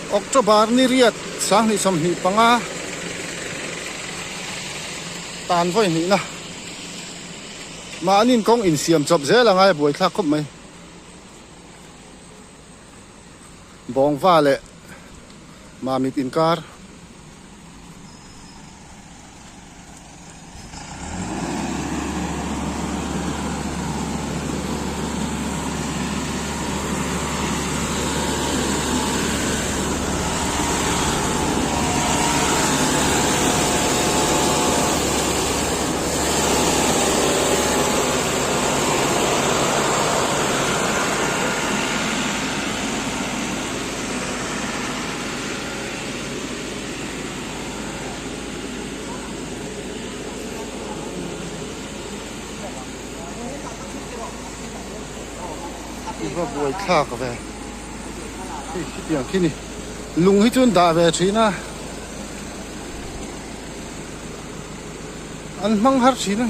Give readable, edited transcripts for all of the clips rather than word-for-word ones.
October ni riat sang ni som hi panga tan voi ni na ma anin kong in siam chop zela ngai boi thla khop mai bong va le ma mit in karก็บวยข้ากับแวที่อย่างที่นี่ลุงให้จุนด่าแวชีนะอันมังฮัรชีนะ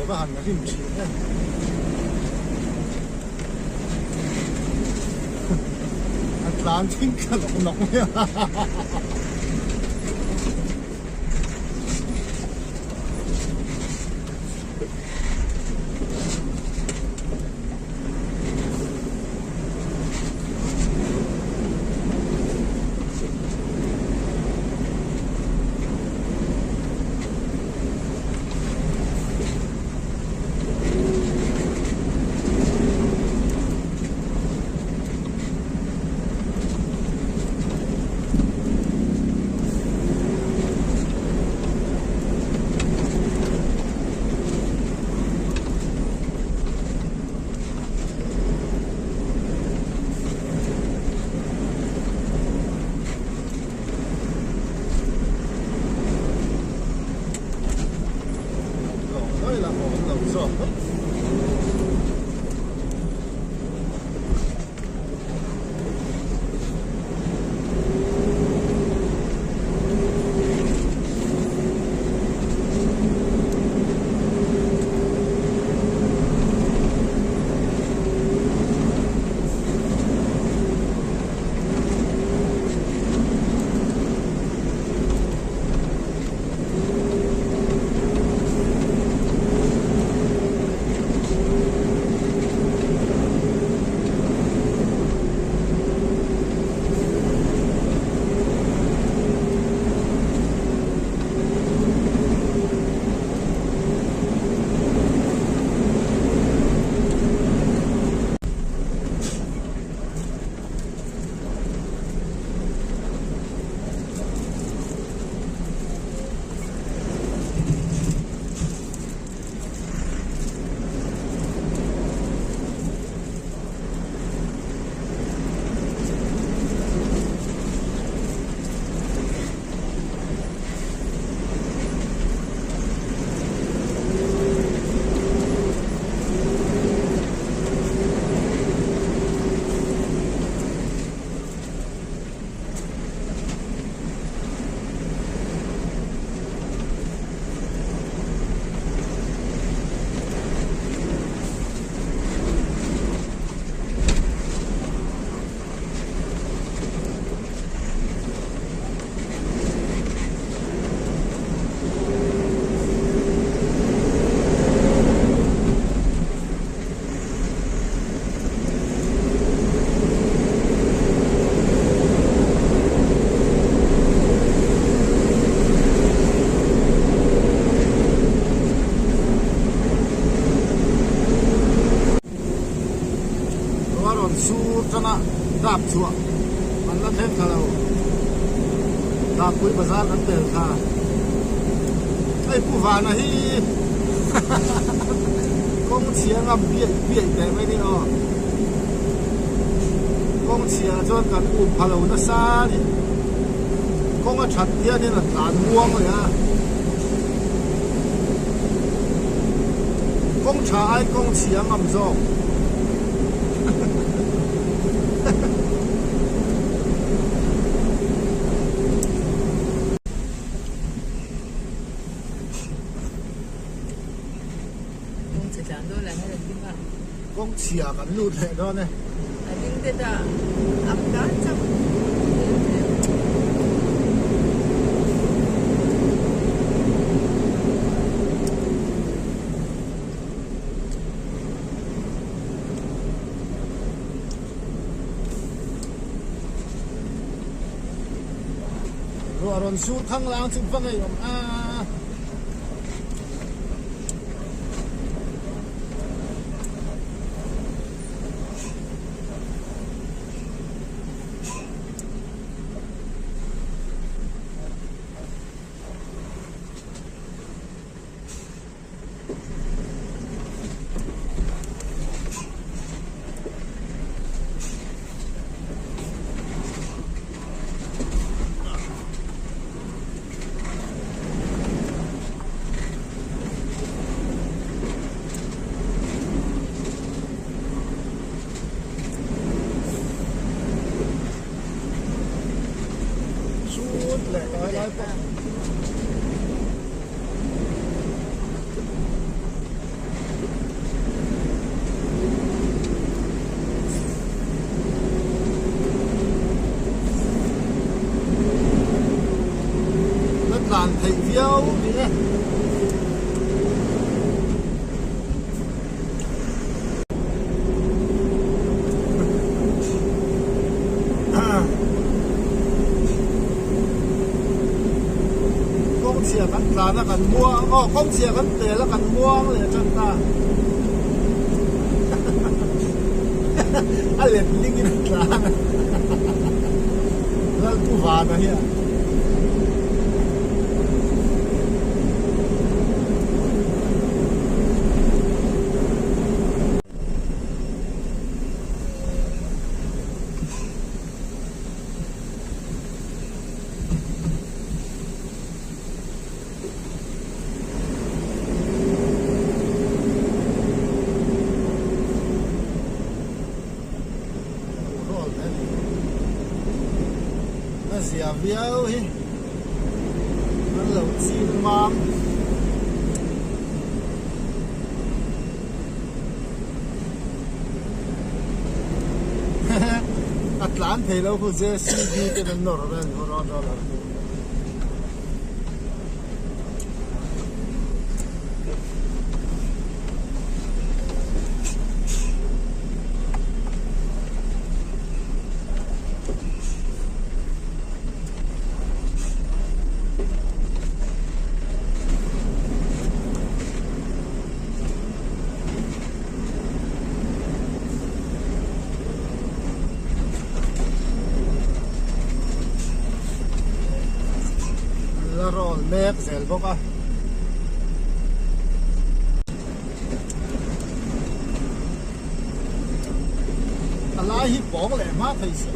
và hẳn là phim chỉ nhé Atlantic cả nóng nha Sana đạp xuốngมันนั่นเท่าเราดาบคุยภาษาอันเตอร์ค่ะไอ้ผู้ฟังนะฮีกองเชียร์กับเบียดแต่ไม่ได้อ๋อกองเชียร์จนกันอุ้มพาเราหน้าซาดิกองก็ชัดเดียวนี่น่ะหลานม่วงเลยฮะกองชายกองเชียร์กับซองกองเชียร์กันลุดเลยตอนนี้ดิ้งเด็ดอับกันจังรัวรอนสูดข้างล่างถึงฟังไอ้ยม là nó cần mua không xia cần tiền nó cần muaเลยchân ta anh liền linh cái là nó cũng vào đó here xìa véo hi nó lẩu xin mắm Atlan thì lâu cứ dễ CD cái nó nổi lên nó đó là roll map zel bốc à lại hít bóng lại mát thấy sự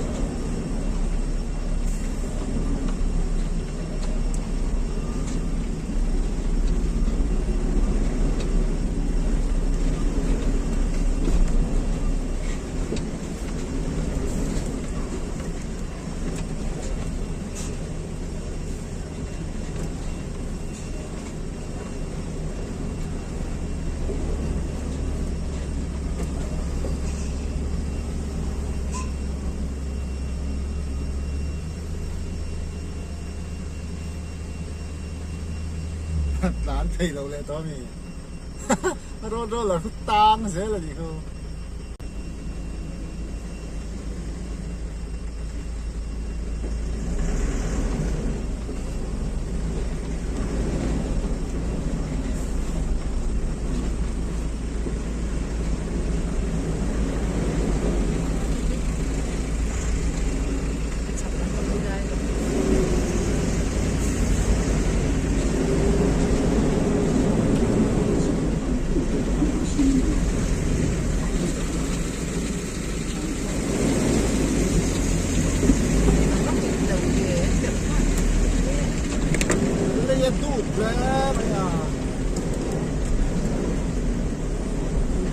Atlan thì lâu lệ đó mi đó là phức tang dễ là gì không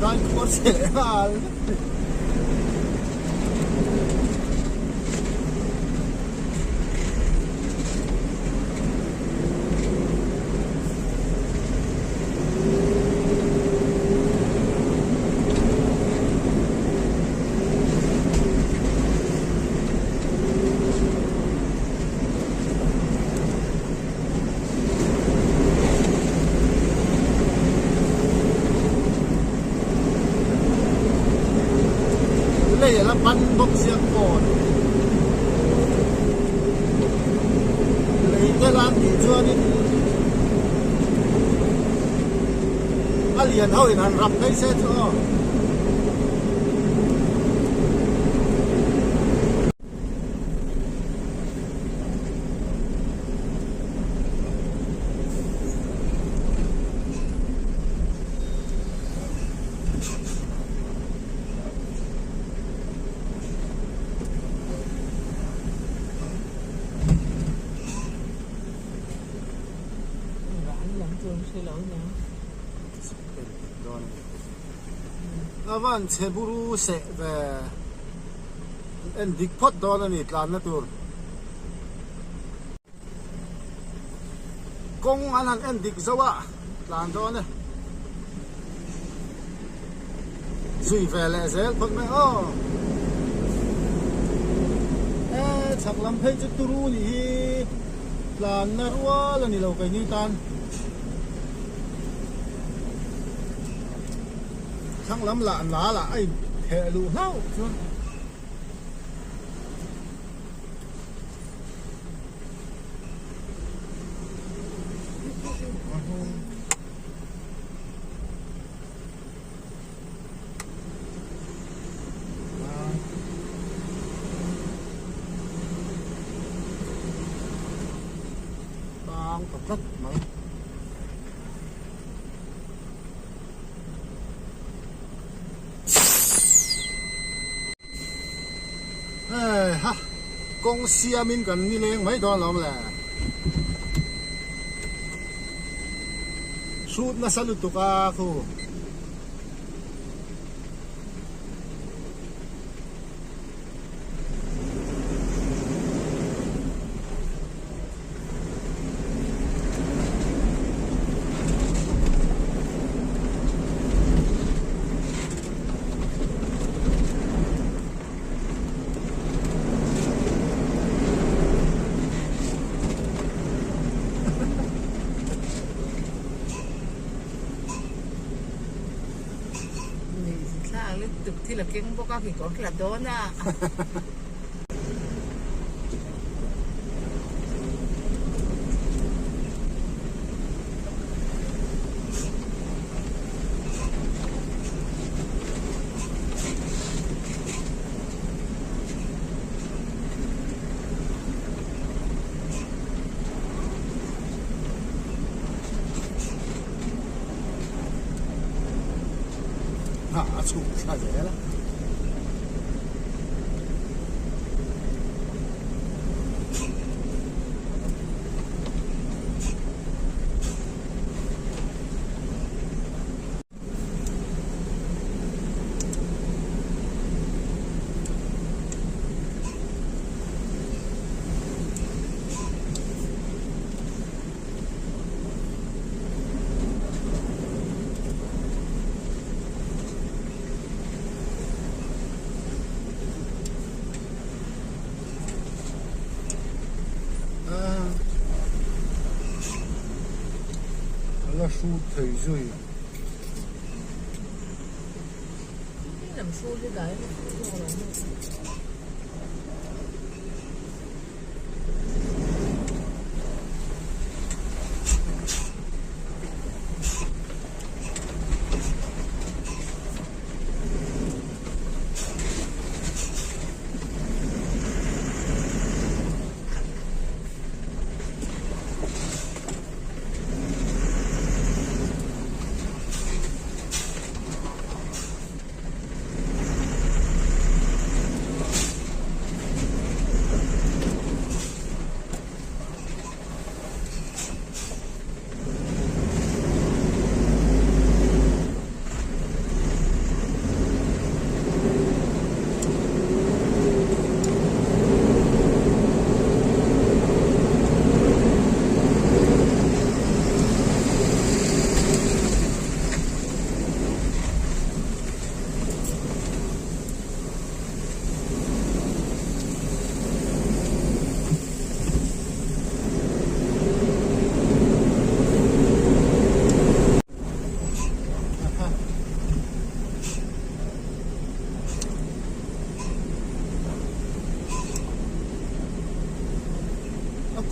Đang có sẽ là đây là bắn bốc riêng còn lấy cái lan thì chưa đi liền thôi là rập cái xe chưa Avan seburu se ve en dikpot dolan itlan na tur kong anan en dik zawa tlan don zui ve le zel phot me o chak lam phei chu turu ni hi tlan na ruwa la ni lo kai ni tan thằng lắm lạ lá là ai hệ lù hao rất mấy ha công xe mình cần đi lên mấy đòn lắm là shoot na sa luto ka ako. Tục thì là kiếm bốc thì có là đó nè. Chụp ra dễ lắm. Nó su thời rồi làm su cái đấy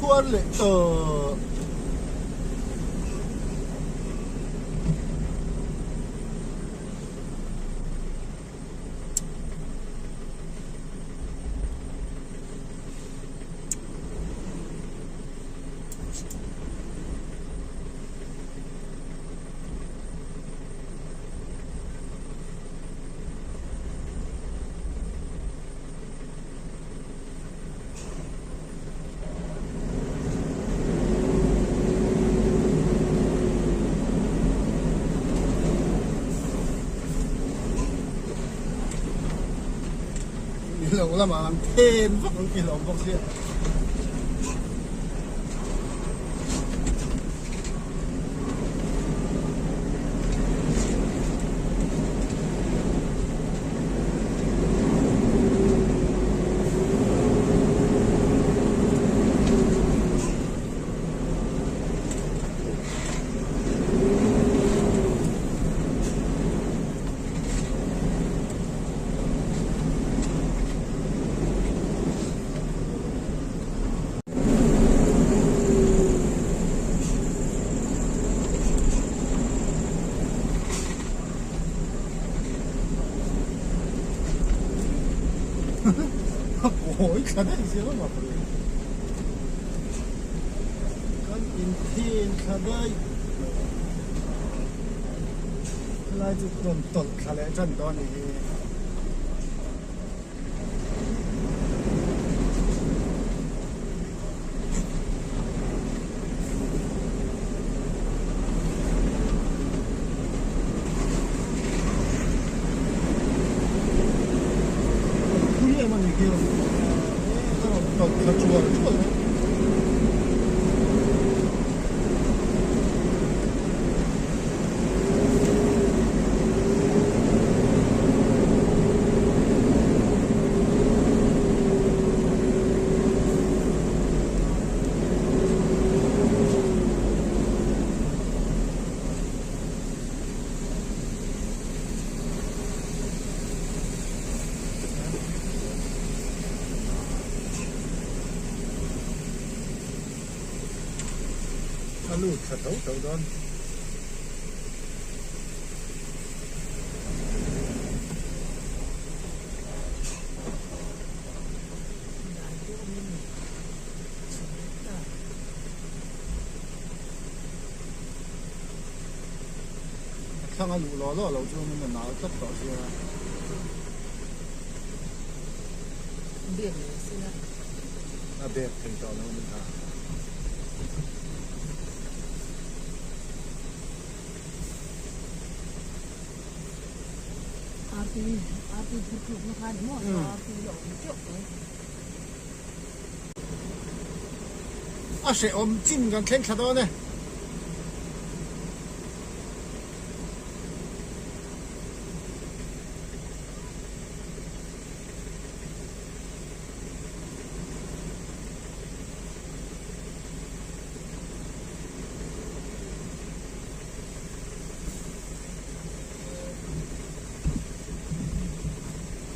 Kuan le lẩu là mà làm thêm vắt cái kỳ lẩu bọc kia Ôi, cái này dễ lắm mà. Con in ที่เขาได้ลายจุดต้นต้นทะเลจันตอนนี้คุยมันอีกเดียวต้นขจรชั่วเลยลูกขัดเท้าเต่าดอนข้างอาลูล้อล้อเราจะมันหนาวจับต่อเสียเบียดเลยสินะอาเบ็ดถึงต่อแล้วมันหาอาปีถูกๆนะคะเดี๋ยวหมดอาปีหลงเจ็บเลยเสอมจิ้มกันเข่งขัดดอนเนี่ย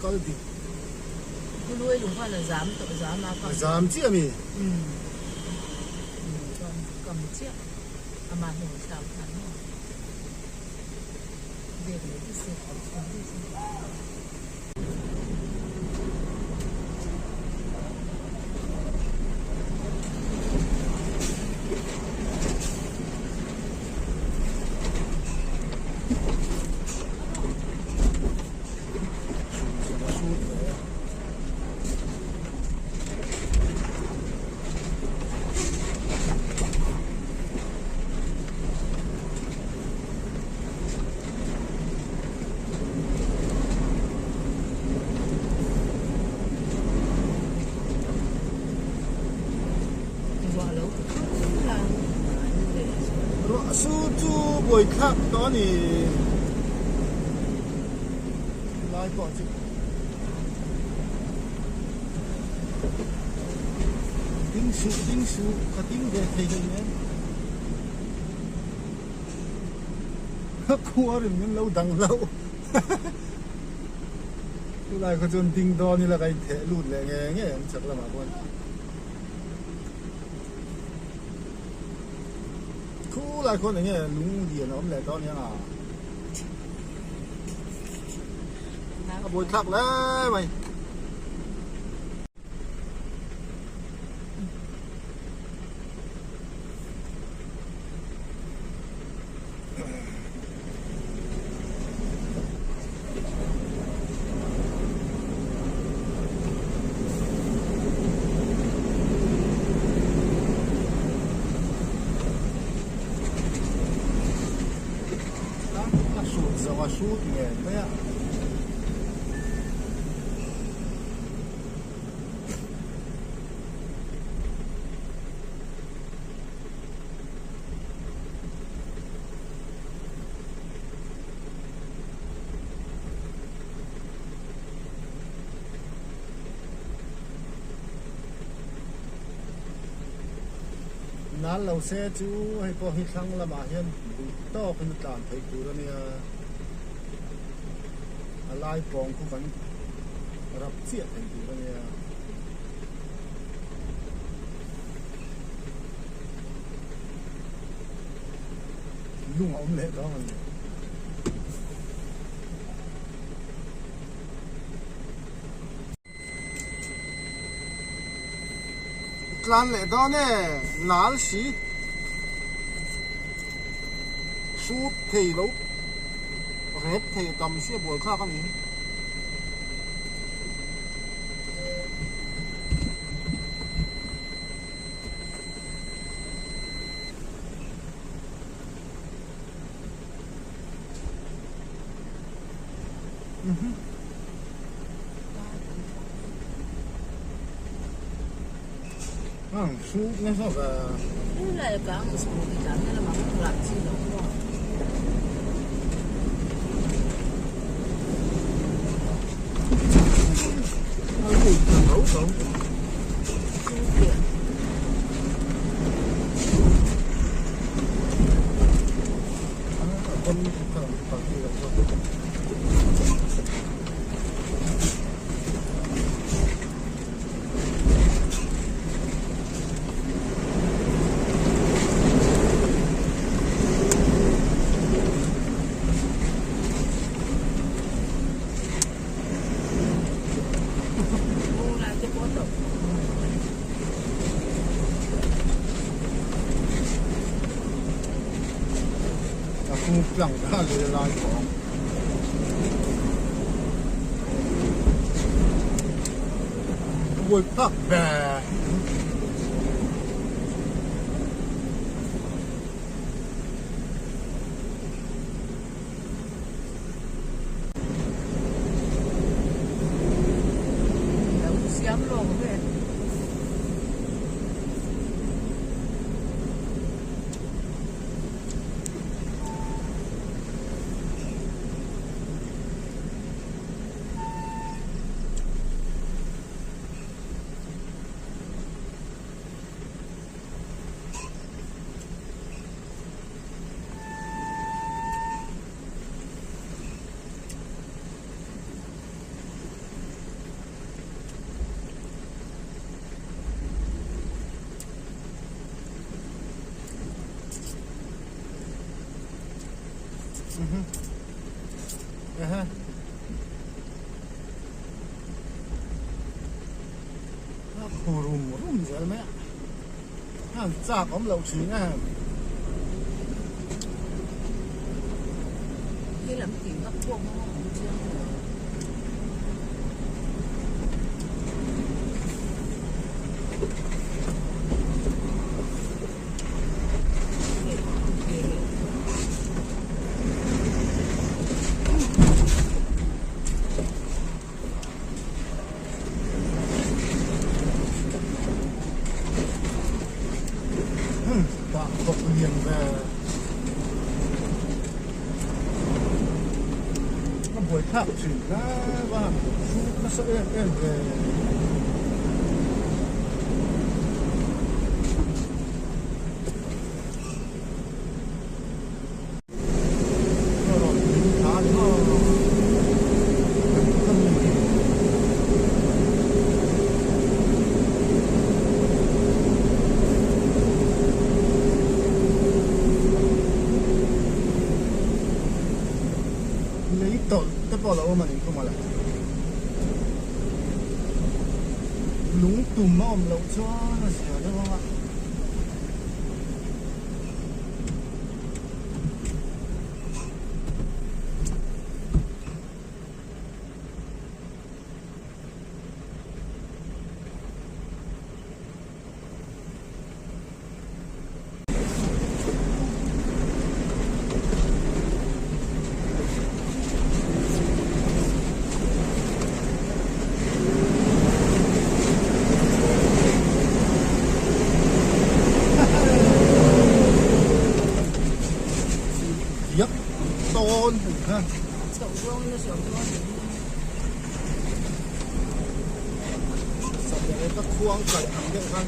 ก็ดีก็รวยหลวงพ่อเลยgiảmมาก็giảm chứ mi cầm chiếc mà hưởng giảm hẳn việc lấy cái xe còn xuống đi xemสู้จูบ่อยคักตอนนี้ลายก่อนสิดิ้งสูก็ดิ้งเด็ดเลยเนี่ยคัวเรื่องนั้นเราดังเราลายก็จนดิ้งดอนนี่ละไงเทลุดเลยไงเงี้ยสักละมาคนหลายคนอย่างเงี้ยลุงเดียนน้ำแหล่ตอนนี้อ่ะบวยคักแล้วไปว่าสูตรเนี่ยเนี่ยนั้นเราเสียจูให้พอให้ครั้งละมาเห็นต่อเป็นการไปกูแล้วเนี่ยลายปองคู่กันรับเสียเป็นกูแล้วเนี่ยลุงเอาเละแล้วมันกลั่นเละตอนนี้หนาสี súp thì lúc rét thì tầm xia buổi khác cái gì súp nó sao cả Ini lah ya kang, sepuluh di dalamnya lah makan berat sih dong. nấu sống con còn gì đâu không chẳng ra lời lại của vui phát bè Siap loh, gue. rum giờ mấy hàng cha có lẩu chín à Cái làm gì gấp cuồng không chưa. học liền về nó buổi thảo chỉ ra và nó sẽ em về bỏ lỡ mà mình không mà lại lúng tùm mà lẩu cho nó sửa được không ạ tôn ha Sầu riêng nó sầu riêng. sập cái các khuang cởi hàng điện khăn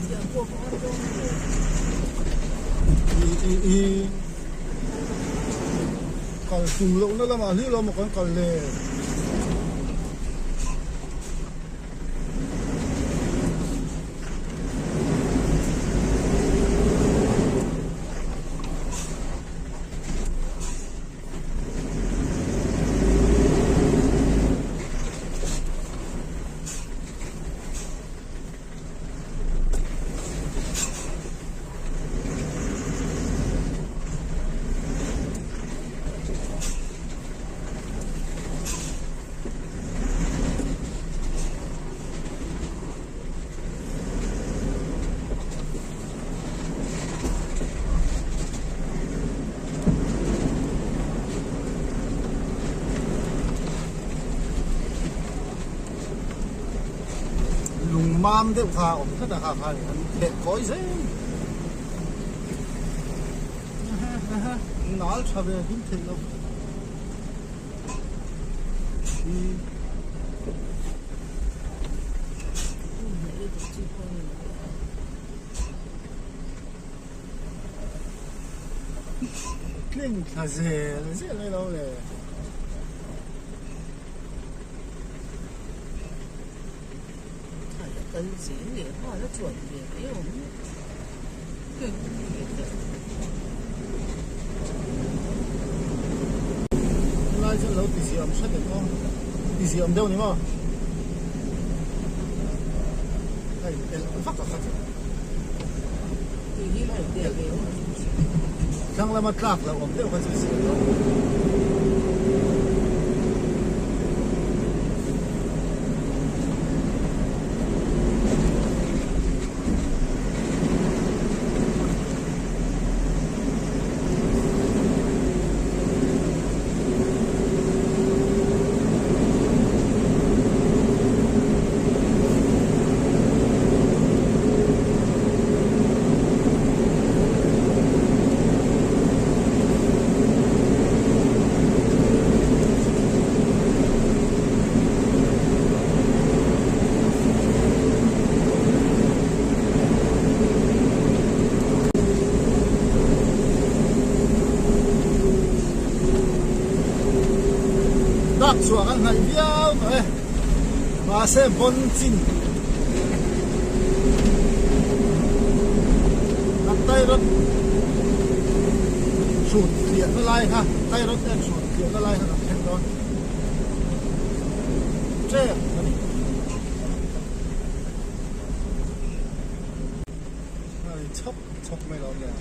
giờ cuộc có đâu y còn phù lỗ nó là mà lý lo một con còn lề lùng mam thế khá ổn rất là khá đẹp cõi dễ nói cho về hình thức đâu Kling là dễ lên đâu này跟紧脸画的准也没有更别的。来这楼底下我们吃点光，底下我们丢你嘛？哎，发个发个，对你来点给我。上来嘛，拉了，我们丢回去洗。Đắc xuống ăn ngày biao rồi mà sẽ bón chín đặt tay rất sụt điện nó lai ha tay rất đen sụt điện nó lai ha thêm đó chết chốc chốc mấy lâu rồi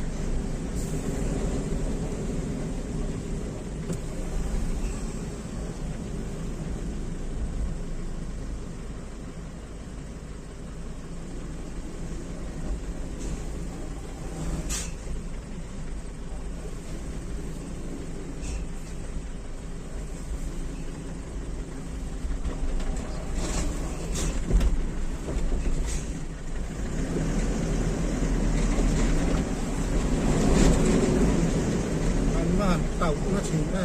tàu cũng là chín này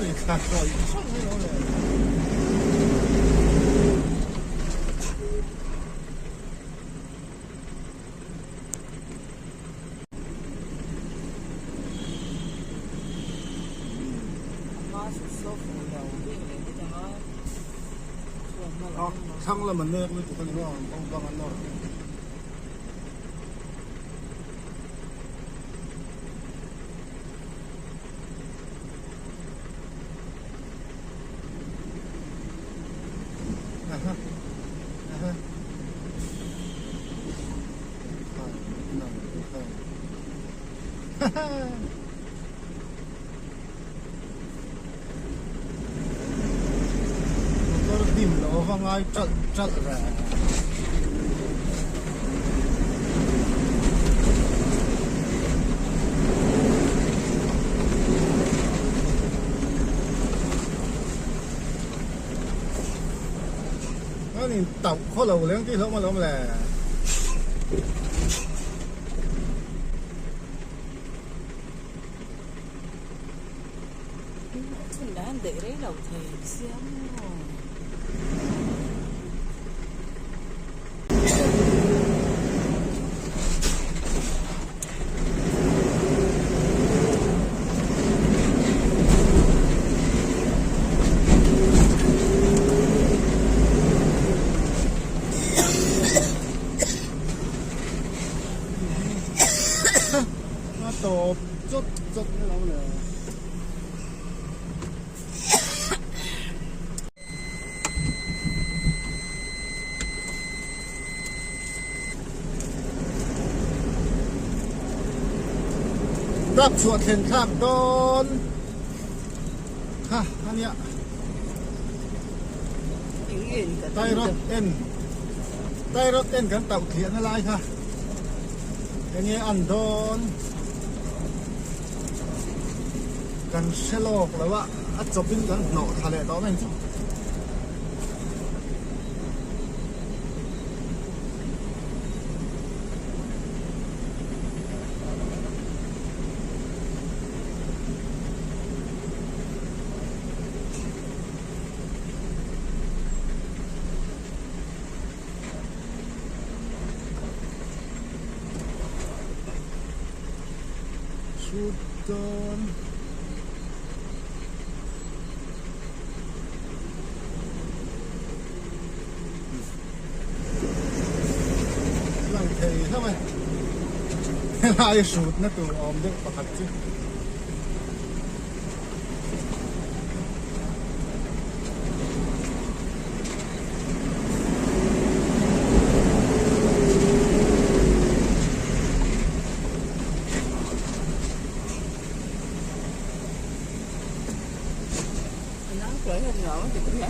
để sạc rồi sót hay nó này sang là mình nè với tụi con nó không ăn đâu tìm nó vang ai trận trận ra นี่tập khó lầu lên cái lỗ mà lỗ là Mình đã để đấy đầu thầy xem rồi. nó tổ chút chút cái lỗ làรับสวดเห็นข้างต้นค่ะอันเนี้ย Những gì cả ใต้รถเอ็นใต้รถเอ็นกันเต่าเขียนอะไรค่ะอันนี้อันโดนกันเชลอกแล้วว่าอัดจบเป็นกันหนอทะเลต่อไม่จบชุดโดนหลังเททำไมลายสูตรนะตัวออมเด็กประคัดจิnó cởi hình ngõ thì cũng nhắc.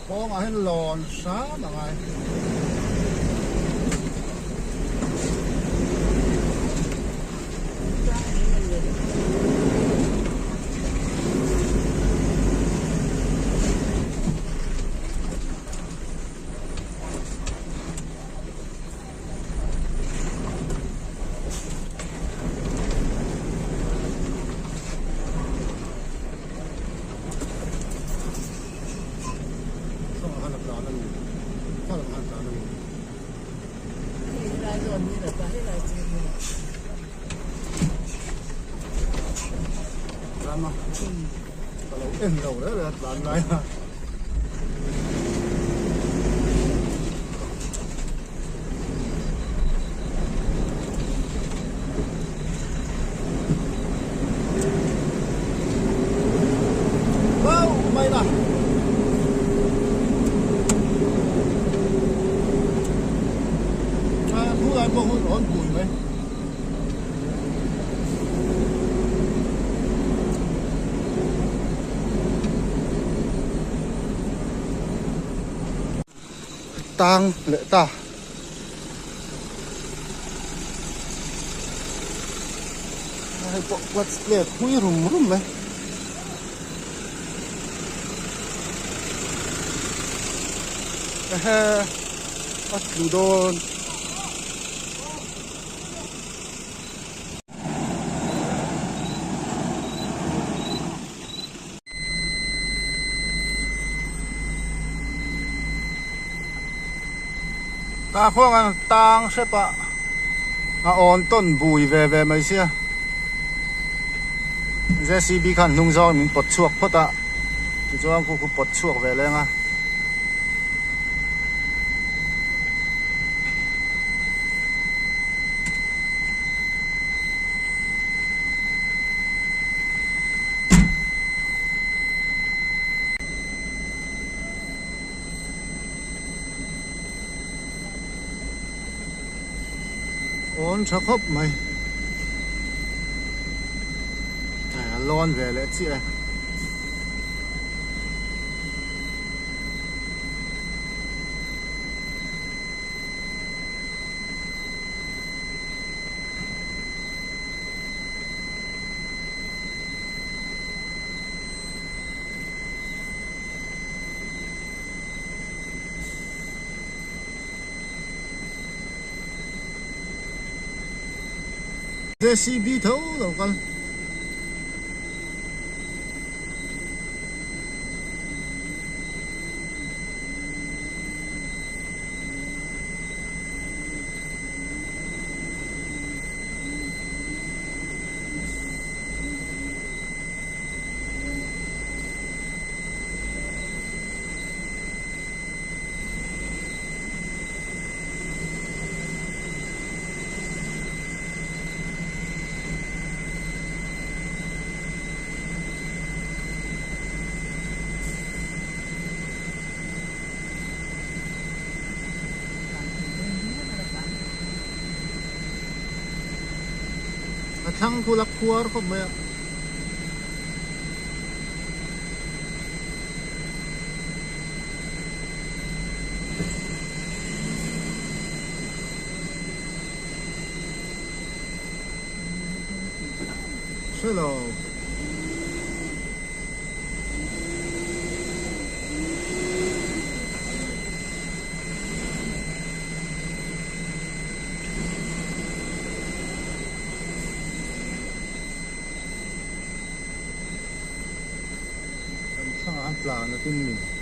có mà hết lòn xá là ngay Lại rồi như là phải lại gì nữa. làm mà kalau em đầu đó là làm lại ha wow mày nè thu lại bộ hôn ổn bùi mấy tang lệ ta hay bộ quạt lệ huy rùm rùm mấy ha bắt lù đôn ta khoang ăn tang xếp ạ ổn tôn bùi về mấy xia JCB khăn nung rau mình bột chuộc phốt ạ thì cho anh cũng bột chuộc về lên à ổn chắc khóc mày lon về lại chị này JCB thấu rồi con thằng khu lạc khu không mày hello sang ăn pla na tin mình